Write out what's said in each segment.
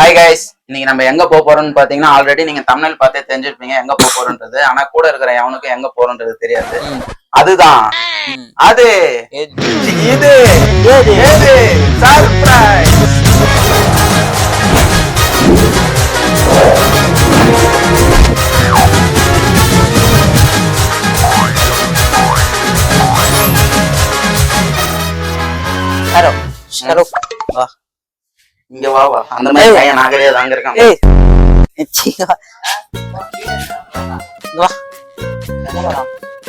Hi guys, இன்னைக்கு நம்ம எங்க போறோம்னு பாத்தீங்கன்னா ஆல்ரெடி நீங்க தமிழ் பார்த்தே தெரிஞ்சிருப்பீங்க எங்க போறோம்ன்றது. ஆனா கூட இருக்கிற எவனுக்கும் எங்க போறோம்ன்றது தெரியாது. அதுதான் அது இது சர்ப்ரைஸ். வா இங்க வா வா. அந்த மாதிரி பையன் நான் கிடையாது, அங்க இருக்கான்.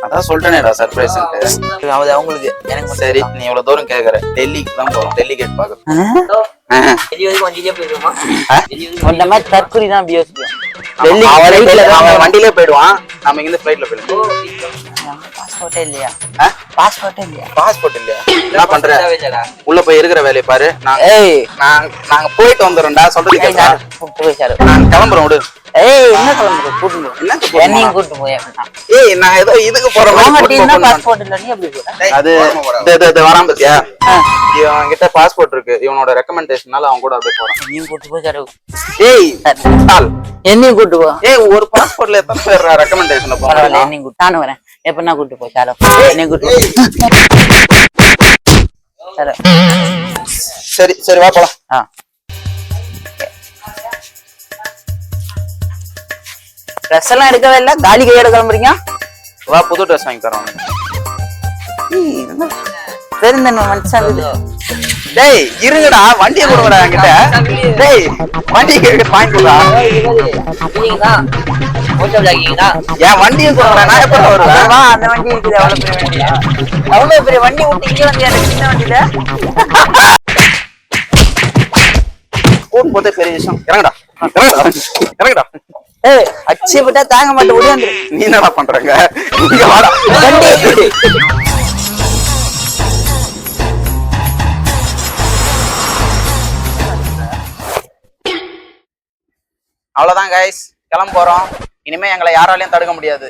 அதான் சொல்லிட்டேனேடா சர்ப்ரைஸ். அவங்களுக்கு எனக்கு சரி, நீ இவ்வளவு தூரம் கேக்குற. டெல்லிக்கு தான் போறோம். டெல்லி கேட் பாக்க. தற்கொலை தான் அவன் வண்டியிலே போயிடுவான். நம்ம இங்க ஃபிளைட்ல போயிடுவோம். பாஸ்போர்ட்டே இல்லையா? பாஸ்போர்ட்டே இல்லையா? பாஸ்போர்ட் இல்லையா? என்ன பண்ற? உள்ள போய் இருக்கிற வேலையை பாரு. நாங்க போயிட்டு வந்துடும்டா. சொல்றது கேட்டா நாங்க கிளம்புறோம். விடு. என்ன கிளம்புற? கூட்டு என்னையும் கூட்டு போய். நான் ஏதோ இதுக்கு போறேன். பாஸ்போர்ட் இல்ல நீ எப்படி போற? அது வரான் பத்தியா? இவன் கிட்ட பாஸ்போர்ட் இருக்கு. இவனோட ரெக்கமெண்டேஷனால அவன் கூட அப்படியே போறான். நீ கூட்டு போய் சார். என்னையும் கூட்டு போ. ஒரு பாஸ்போர்ட்ல எத்தனை பேர் ரெக்கமெண்டேஷன்ல போறாங்க? என்னையும் கூட்டு நானும் வரேன். எப்படின்னா கூட்டு போய் சார். என்னையும் கூட்டு சரி சரி வா போலாம். ட்ரெஸ் எல்லாம் எடுக்கவே இல்ல, காலி கையோட கிளம்புறீங்க. வா, புது ட்ரெஸ் வாங்கி தரோம். தெரிந்த மனுஷன். டேய் இருங்கடா, வண்டியை கொடுங்கடா என்கிட்ட. டேய் வண்டியை வாங்கி கொடுடா. என் வண்டியை கொடுங்கடா. நான் எப்ப வருவேன்? அந்த வண்டி இருக்குது. எவ்வளவு பெரிய வண்டி விட்டு வந்து எனக்கு சின்ன வண்டியில கூட்டு போதே பெரிய விஷயம். இறங்கடா இறங்கடா. அச்சி விட்டா தாங்க மாட்டேன். ஓடியாந்து. நீ என்னடா பண்றங்க? அவ்வளவுதான் கைஸ், கிளம்ப போறோம். இனிமே எங்களை யாராலையும் தடுக்க முடியாது.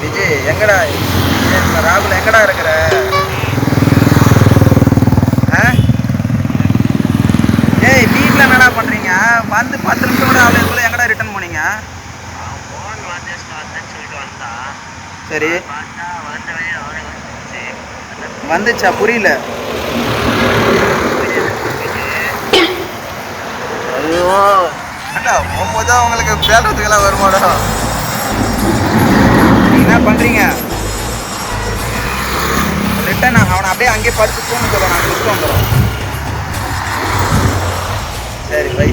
விஜய் எங்கடா? ராகுல் எங்கடா இருக்கிற? ஏய் வீட்டுல என்னடா பண்றீங்க? வந்து 10 நிமிஷம் கூட அவ்வளோ எங்கடா ரிட்டர்ன் போனீங்க? சரி வந்துச்சா? புரியல. ஐயோ போகும்போதுதான் உங்களுக்கு பேசுறதுக்கெல்லாம் வருமாடா. என்ன பண்றீங்க? ரிட்டன் அவனை அப்படியே அங்கேயே படுத்து தூங்க சொல்லுவோம். நாங்கள் விட்டு வந்துடுறோம். சரி பை.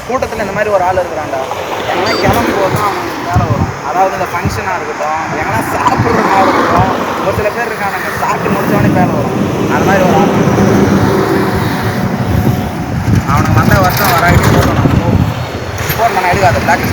கூட்டத்தில் இந்த மாதிரி ஒரு ஆள் இருக்கிறான்டா. எங்கன்னா கிளம்பும் போது தான் அவனுக்கு வேலை வரும். அதாவது இந்த ஃபங்க்ஷனாக இருக்கட்டும், எங்கன்னா சாப்பிட்ற மாதிரி இருக்கட்டும். ஒரு சில பேர் இருக்கானுங்க சாப்பிட்டு முடிச்சவனே வேலை வரும். அது மாதிரி ஒரு ஆள் அவனுக்கு வந்த வருஷம் வராட்டி போகணும். ஃபோன் பண்ண எடுக்காத பிளாக்.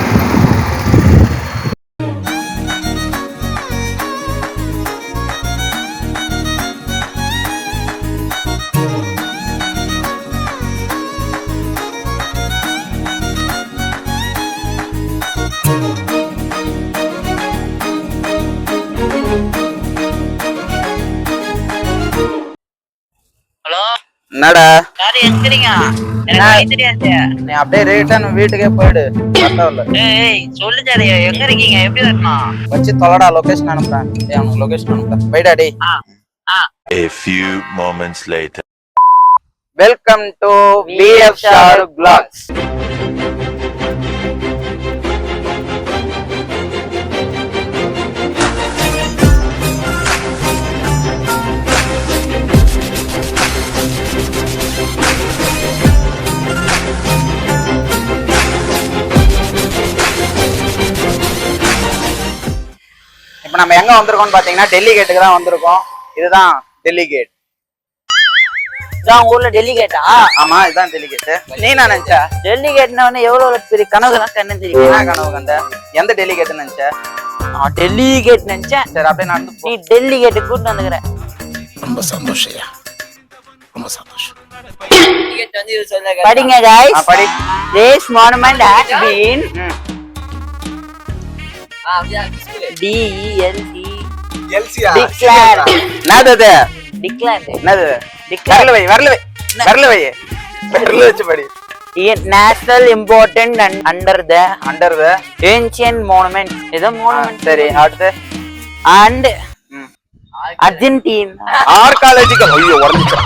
என்னடா நீ அப்படியே ரிட்டர்ன் வீட்டுக்கே போயிடு. சொல்லு எங்க இருக்கீங்க? எப்படி வரணும்? வச்சு தொலைடா. லொகேஷன் அனுப்புறேன். அவனுக்கு லொகேஷன் அனுப்புறேன். போயிடா டேய். A few moments later. Welcome to BF Shahrukh vlogs. இப்ப நம்ம எங்க வந்திருக்கோம்னு பாத்தீங்கன்னா டெல்லி கேட்டுக்கு தான் வந்திருக்கோம். இதுதான் டெல்லி கேட். இதான் ஊர்ல டெலிகேட்டா? ஆமா இதான் டெலிகேட். நீ என்ன நினைச்ச? டெலிகேட்னா எவ்வளவு பெரிய கனவுலாம் கண்ணு தெரியும். என்ன கனவு கண்ட? எந்த டெலிகேட் நினைச்ச? நான் டெலிகேட் நினைச்சேன். சரி அப்படியே நடந்து போ. நீ டெலிகேட் கூட்டு வந்துக்கிற. ரொம்ப சந்தோஷம், ரொம்ப சந்தோஷம். படிங்க guys. படி. This monument has been declared. என்னது அது? Declared. என்னது? வரல வை வரல வை வரல வை வரல வச்சு படி. National important and under the ancient monument. இது monument. சரி அடுத்து. And Argentina. ஆர்காலஜிக்கல். ஐயோ உடைஞ்சிச்சு.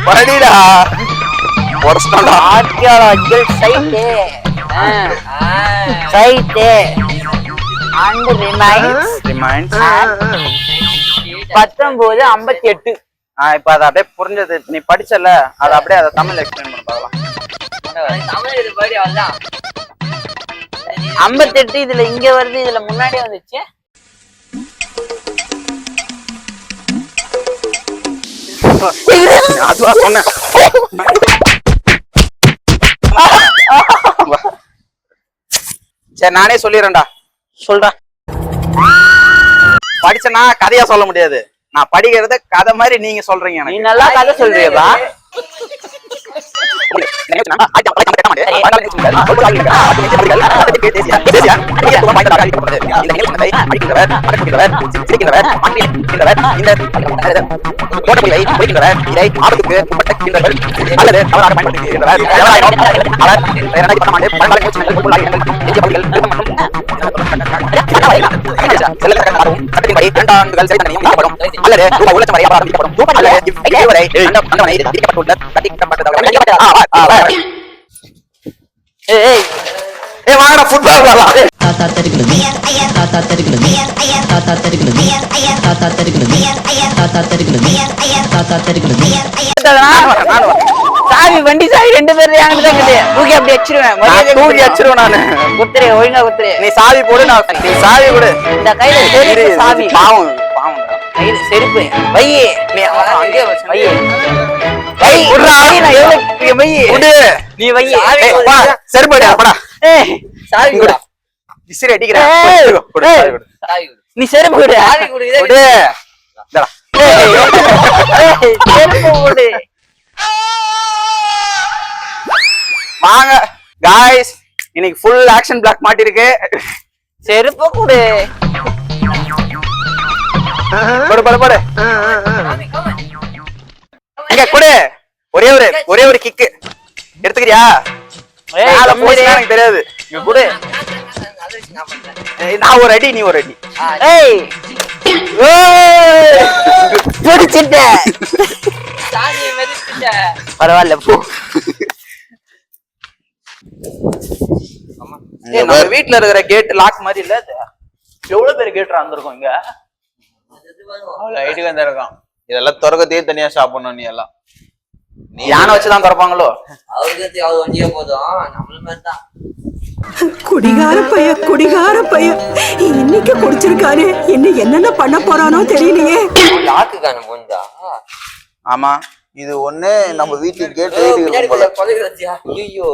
படிடா. உடைச்சிட்டடா. Archaeological site. Site. And remains 1958. இப்ப அத அப்படியே புரிஞ்சது. நீ படிச்சல அத அப்படியே அத தமிழ்ல எக்ஸ்பிளைன் பண்ணி பார்க்கலாம். 58 இதுல இங்க வருது, இதுல முன்னாடியே வந்துச்சு. அதுவா சொன்னேன். சரி நானே சொல்லிடுறேன்டா. சொல்றா. படிச்சனா கதையா சொல்ல முடியாது. நான் படிக்கிறத கதை மாதிரி நீங்க சொல்றீங்க. நீ நல்லா கதை சொல்றியப்பா. வாங்கடா ஃபுட்பால் விளையாடலாம். தாத்தா தெரிகிறது, தாத்தா தெரிகிறது, தாத்தா தெரிகிறது, தாத்தா தெரிகிறது, தாத்தா தெரிகிறது, தாத்தா தெரிகிறது. சாவி வண்டி சாவி 2 பேரும் என்கிட்ட தான் இருக்குது. தூக்கி அப்படி வச்சிருவேன். தூக்கி வச்சிருவேன் நானு. குத்துறே ஒழுங்கா குத்துறே. நீ சாவி போடு. நீ சாவி கொடு. இந்த கையில செருப்பு சாவி. பாவம் பாவம். கையில செருப்பு வை. நீ அங்கே வச்சு வை. வை. குடுறா. நான் எவ்வளவு வை. குடு. நீ வை. செருப்பு அடி அப்படா. ஏய் சாவி குடு. குடு. விசிறி அடிக்கிறேன். குடு சாவி குடு. நீ செருப்பு குடு. சாவி குடு. குடு. இந்தடா. ஏய் செருப்பு குடு. வாங்க गाइस, இன்னைக்கு ஃபுல் ஆக்ஷன் பிளாக் மாட்டிருக்கு. செருப்பு குடு. போடு போடு போடு. இங்க குடு. ஒரே ஒரு கிக் எடுத்துக்கிறியா? ஏய் எனக்கு தெரியாது. இங்க குடு. நான் ஒரு அடி, நீ ஒரு அடி. ஏய் பிடிச்சிட்ட. சாணியை மெதிச்சிட்ட. பரவாயில்ல போ. நம்ம வீட்ல இருக்கிற கேட் லாக் மாதிரி இல்ல. எவ்வளவு பேர் கேட் இருந்திருக்கும் இங்க? அவ்வளவு ஐடி வந்திருக்கான். இதெல்லாம் திறக்கத்தையே தனியா சாப்பிடணும். நீ எல்லாம் யானை வச்சுதான் திறப்பாங்களோ? அவருக்கு அவர் வண்டியே போதும். நம்மள மாதிரி தான். குடிகார பைய இன்னைக்கு குடிச்சிருக்காரு. இன்னும் என்னென்ன பண்ண போறானோ தெரியலையே. லாக்கு காண போந்தா. ஆமா இது ஒண்ணு நம்ம வீட்டுக்கு கேட் ஐடி போல. ஐயோ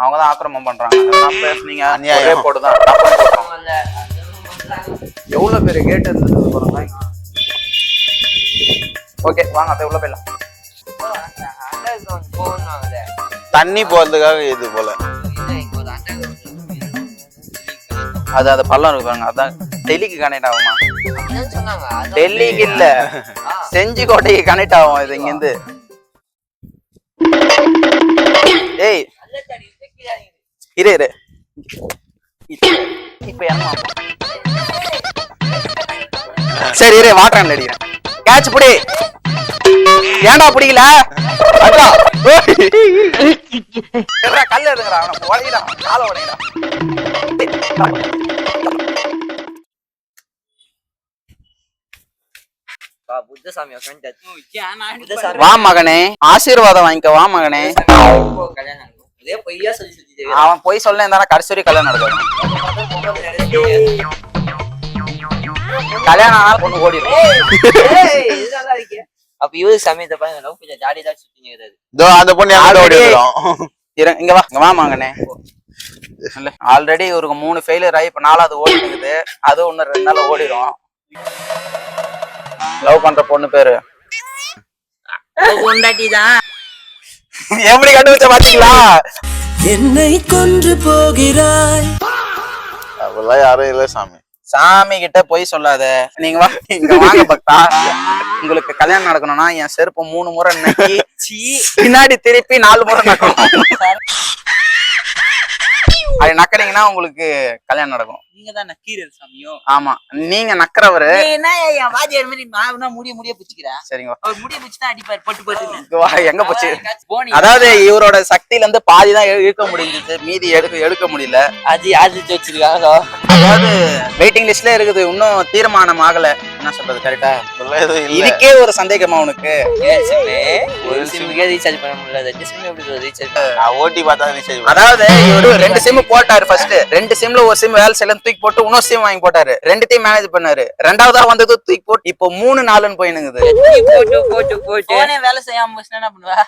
அவங்கதான் ஆக்கிரமம் பண்றாங்க. அதெல்லாம் பேசுனீங்க. அநியாயம். போட்டுதான் எவ்வளவு பேரு கேட் இருந்தது பாருங்க. ஓகே வாங்க அதை உள்ள போயிடலாம். தண்ணி போறதுக்காக இது போல. அது பள்ளம் இருக்கு பாருங்க. அதான் டெல்லிக்கு கனெக்ட் ஆகுமா? டெல்லிக்கு இல்ல, செஞ்சிக்கோட்டைக்கு கனெக்ட் ஆகும் இது இங்க இருந்து. ஏய் இரு இப்ப ஏமா? சரி இரு வாட்டர் அடிக்கிறேன். கேட்ச் புடி. ஏன்டா பிடிக்கல? கல்ல எடுங்கடா. அவனை உடையடா. கால உடையடா. வா மகனே, ஆசீர்வாதம் வாங்கிக்க. வா மகனே. அவன் போய் சொல்ல இருந்தா கடைசி வரைக்கும் கல்யாணம் நடக்கும். கல்யாணம் ஆனா பொண்ணு ஓடிடும். அப்ப இவரு சமயத்தை பாருங்க லவ் கொஞ்சம் ஜாலியா தான் சுத்தி இருக்காது. இதோ அந்த பொண்ணு என்கிட்ட ஓடி வந்துடும். இங்க வா மகனே. ஆல்ரெடி இவருக்கு 3 ஃபெயிலியர் ஆகி இப்ப 4வது ஓடிடுது. அது ஒண்ணு 2 நாள் ஓடிடும். லவ் பண்ற பொண்ணு பேரு கொண்டாட்டி தான் எப்படி கண்டுபிடிச்ச பாத்தீங்களா? என்னை கொன்று போகிறாய். அதெல்லாம் யாரும் இல்ல சாமி. சாமி கிட்ட போய் சொல்லாத. நீங்க வா, இங்க வாங்க பக்தா. உங்களுக்கு கல்யாணம் நடக்கணும்னா என் செருப்பு 3 முறை நக்கி பின்னாடி திருப்பி 4 முறை நக்கணும். அது நக்கறீங்கன்னா உங்களுக்கு கல்யாணம் நடக்கும். நீங்க தான் நக்கீரர் சாமியோ? ஆமா, நீங்க நக்கறவரு. என்ன என் வாத்தியார் மாதிரி நான் முடிய பிடிச்சிக்கிறேன். சரிங்க, அவர் முடிய பிடிச்சி தான் அடிப்பார் பட்டு பட்டு. எங்க போச்சு? அதாவது இவரோட சக்தியில இருந்து பாதிதான் இழுக்க முடிஞ்சது, மீதி எடுக்க முடியல. அது வச்சிருக்காங்க. அதாவது வெயிட்டிங் லிஸ்ட்ல இருக்குது, இன்னும் தீர்மானம் ஆகல. என்ன சொல்றது கரெக்டா? இதுக்கே ஒரு சந்தேகமா உனக்கு? ஒரு சிம்முக்கே ரீசார்ஜ் பண்ண முடியல. 2 சிம் எப்படி ரீசார்ஜ் பண்ண? நான் ஓட்டி பார்த்தா ரீசார்ஜ். அதாவது இவரு 2 சிம் போட்டாரு. ஃபர்ஸ்ட் 2 சிம்ல ஒரு சிம் வேலை செய்யல, தூக்கி போட்டு இன்னொரு சிம் வாங்கி போட்டாரு. 2த்தையும் மேனேஜ் பண்ணாரு. 2வதா வந்தது தூக்கி போட்டு இப்போ 3 4ன்னு போயினுங்குது. போட்டு போனே வேலை செய்யாம போச்சுன்னா என்ன பண்ணுவா?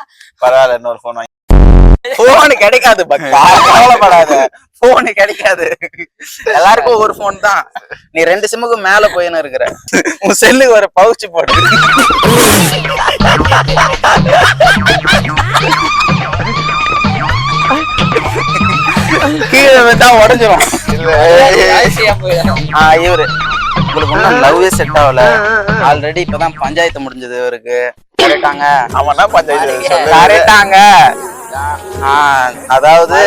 பரவாயில்ல, இன்னொரு போன் வாங்கி. போன் கிடைக்காது பக்தா, கவலைப்படாத. போன் கிடைக்காது. எல்லாருக்கும் ஒரு போன் தான். நீ 2 சிம்முக்கு மேல போயின்னு இருக்கிற. உன் செல்லுக்கு ஒரு பவுச் போட்டு கீழே வந்தா உடஞ்சிரும். இவரு உங்களுக்கு ஒன்னும் லவ்வே செட் ஆகல. ஆல்ரெடி இப்பதான் பஞ்சாயத்து முடிஞ்சது இவருக்கு. கரெக்டாங்க? அவனா பஞ்சாயத்து கரெக்டாங்க. அதாவது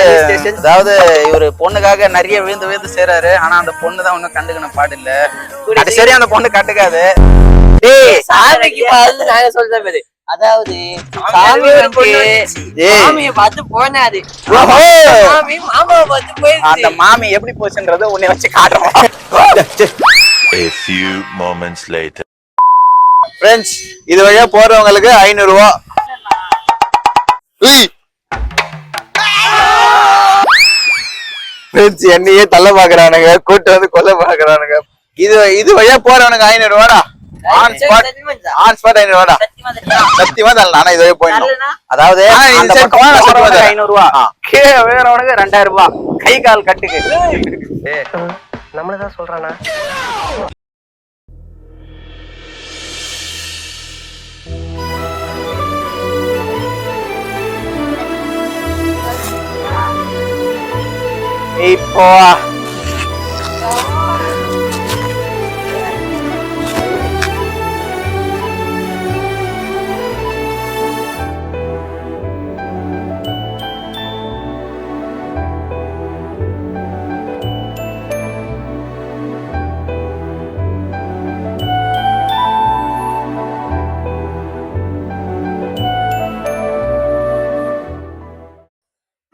இவரு பொண்ணுக்காக நிறைய விழுந்து செய்றாரு. ஆனா அந்த பொண்ணு தான் ஒன்னும் கண்டுக்கணும் பாடில்ல. சரி, அந்த பொண்ணு கட்டுக்காது. நாங்க சொல்றேன் பாரு. அதாவது மாமியை பார்த்து போனாரு. மாமாவை பார்த்து போயிடுச்சு. அந்த மாமி எப்படி போச்சுன்றது உன்னை வச்சு காட்டுறோம். A few moments later. Friends, இது வழியா போறவங்களுக்கு 500 ரூபா. ஃப்ரெண்ட்ஸ், என்னையே தள்ள பாக்குறானுங்க, கூட்டு வந்து கொல்ல பாக்குறானுங்க. இது வழியா போறவனுக்கு 500 ரூபாடா. On spot 500 ரூபாடா. சத்தியமா தரல. ஆனா இது வழியா போயிடணும். அதாவது இந்த பக்கமா 500 ரூபா, கீழே வேறவனுக்கு 2000 ரூபாய். கை கால் கட்டுக்கு. நம்மளதான் சொல்றானா? இப்போ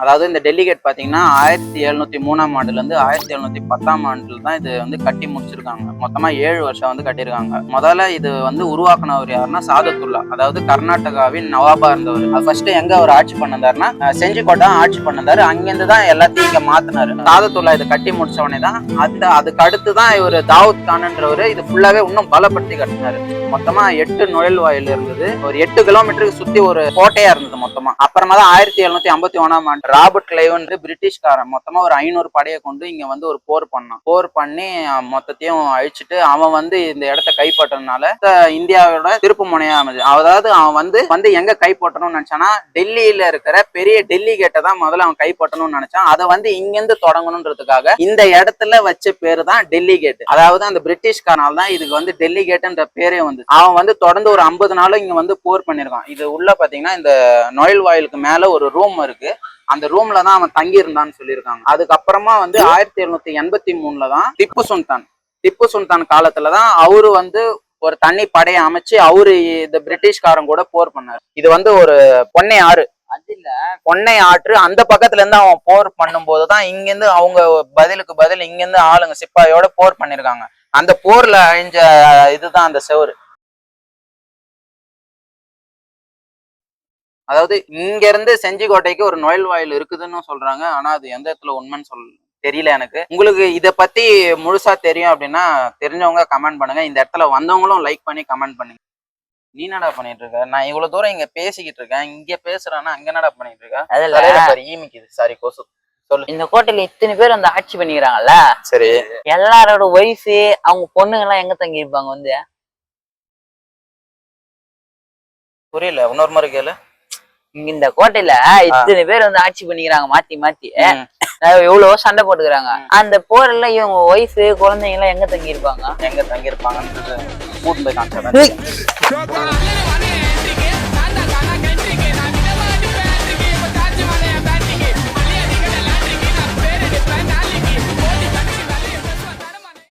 அதாவது இந்த டெல்லிகேட் பாத்தீங்கன்னா 1703ஆம் ஆண்டுல இருந்து 1710ஆம் ஆண்டுல தான் இது வந்து கட்டி முடிச்சிருக்காங்க. மொத்தமா 7 வருஷம் வந்து கட்டியிருக்காங்க. முதல்ல இது வந்து உருவாக்குனவர் யாருன்னா சாதத்துல்லா, அதாவது கர்நாடகாவின் நவாபா இருந்தவர். அது ஃபர்ஸ்ட் எங்க அவர் ஆட்சி பண்ணிருந்தாருன்னா செஞ்சிகோட்டை ஆட்சி பண்ணிருந்தாரு. அங்கிருந்து தான் எல்லாத்தையும் இங்க மாத்தினாரு. சாதத்துல்லா இதை கட்டி முடிச்ச உடனே தான் அதுக்கு அடுத்துதான் இவர் தாவூத் கான்ன்றவரு இது ஃபுல்லாவே இன்னும் பலப்படுத்தி கட்டினாரு. மொத்தமா 8 நுழைவாயில் இருந்தது. ஒரு 8 கிலோமீட்டருக்கு சுத்தி ஒரு கோட்டையா இருந்தது மொத்தமா. அப்புறமா தான் 1751ஆம் ஆண்டு ராபர்ட் கிளைவ் பிரிட்டிஷ்காரன் மொத்தமா ஒரு 500 படையை கொண்டு இங்க வந்து ஒரு போர் பண்ணான். போர் பண்ணி மொத்தத்தையும் அழிச்சிட்டு அவன் வந்து இந்த இடத்த கைப்பற்றதுனால இந்தியாவோட திருப்பு முனையா அமைது. அதாவது அவன் வந்து எங்க கைப்பற்றணும்னு நினைச்சானா டெல்லியில இருக்கிற பெரிய டெல்லி கேட்டை தான் முதல்ல அவன் கைப்பற்றணும்னு நினைச்சான். அதை வந்து இங்கிருந்து தொடங்கணும்ன்றதுக்காக இந்த இடத்துல வச்ச பேரு தான் டெல்லி கேட். அதாவது அந்த பிரிட்டிஷ்காரனால தான் இதுக்கு வந்து டெல்லி கேட்ன்ற பேரே வந்து. அவன் வந்து தொடர்ந்து ஒரு 50 நாளும் இங்க வந்து போர் பண்ணிருக்கான். இது உள்ள பாத்தீங்கன்னா இந்த நுழைவாயிலுக்கு மேல ஒரு ரூம் இருக்கு. அந்த ரூம்ல தான் அவன் தங்கி இருந்தான்னு சொல்லியிருக்காங்க. அதுக்கப்புறமா வந்து 1783ல தான் திப்பு சுல்தான் காலத்துலதான் அவரு வந்து ஒரு தனி படையை அமைச்சு அவரு இந்த பிரிட்டிஷ்காரன் கூட போர் பண்ணாரு. இது வந்து ஒரு பொன்னை ஆறு, பொன்னை ஆற்று அந்த பக்கத்துல இருந்து அவன் போர் பண்ணும் போதுதான் இங்கிருந்து அவங்க பதில் இங்கிருந்து ஆளுங்க சிப்பாயோட போர் பண்ணிருக்காங்க. அந்த போர்ல அழிஞ்ச இதுதான் அந்த செவரு. அதாவது இங்க இருந்து செஞ்சிக்கோட்டைக்கு ஒரு நுழைவாயில் இருக்குதுன்னு சொல்றாங்க. ஆனா அது எந்த இடத்துல உண்மைன்னு தெரியல எனக்கு. உங்களுக்கு இத பத்தி முழுசா தெரியும் அப்படின்னா தெரிஞ்சவங்க கமெண்ட் பண்ணுங்க. இந்த இடத்துல வந்தவங்களும் லைக் பண்ணி கமெண்ட் பண்ணுங்க. நீ என்னடா பண்ணிட்டு இருக்க? நான் இவ்வளவு தூரம் இங்க பேசிக்கிட்டு இருக்கேன், இங்க பேசுறேன்னா அங்க என்னடா பண்ணிட்டு இருக்க? அதுல ஈமிக்குது, சாரி கொசு. சொல்லு. இந்த கோட்டையில இத்தனை பேர் வந்து ஆட்சி பண்ணிக்கிறாங்கல்ல, சரி, எல்லாரோட ஒய்ஃப் அவங்க பொண்ணுங்க எல்லாம் எங்க தங்கி இருப்பாங்க வந்து? புரியல, இன்னொரு முறை கேளு. இந்த கோட்டையில இத்தனை பேர் வந்து ஆட்சி பண்ணிக்கிறாங்க மாத்தி மாத்தி, எவ்வளவோ சண்டை போட்டுக்கிறாங்க. அந்த போர்ல இவங்க ஒய்ஃப் குழந்தைங்க எல்லாம் எங்க தங்கி இருப்பாங்க? எங்க தங்கி இருப்பாங்கன்றது கூட்டு போய் காமிச்சா